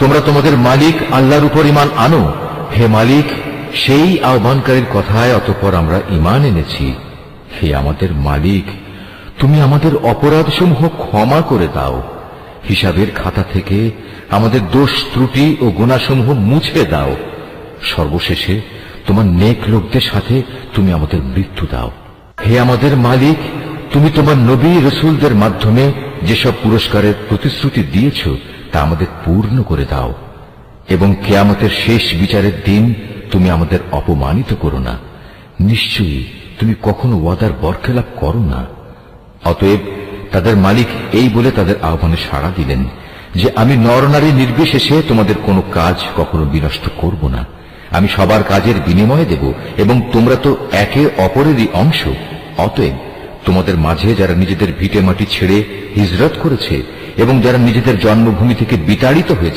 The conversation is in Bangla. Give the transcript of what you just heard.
তোমরা তোমাদের মালিক আল্লাহর উপর ঈমান আনো। হে মালিক, সেই আহ্বানকারীর কথায় অতঃপর আমরা ঈমান এনেছি। হে আমাদের মালিক, তুমি আমাদের অপরাধসমূহ ক্ষমা করে দাও। হিসাবের খাতা থেকে আমাদের দোষ ত্রুটি ও গুনাহসমূহ মুছে দাও। সর্বশেষে তোমার নেক লোকদের সাথে তুমি আমাদের মৃত্যু দাও। হে আমাদের মালিক, তুমি তোমার নবী রসুলদের মাধ্যমে যেসব পুরস্কারের প্রতিশ্রুতি দিয়েছ তা আমাদের পূর্ণ করে দাও, এবং কিয়ামতের শেষ বিচারের দিন তুমি আমাদের অপমানিত করো না। নিশ্চয়ই তুমি কখনো ওয়াদার বরখেলাপ করো না। অতএব তাদের মালিক এই বলে তাদের আহ্বানে সাড়া দিলেন যে আমি নরনারী নির্বিশেষে তোমাদের কোনো কাজ কখনো বিনষ্ট করব না। আমি সবার কাজের বিনিময় দেব, এবং তোমরা তো একে অপরেরই অংশ। অতএব তোমাদের মাঝে যারা নিজেদের ভিটে মাটি ছেড়ে হিজরত করেছে এবং যারা নিজেদের জন্মভূমি থেকে বিতাড়িত হয়েছে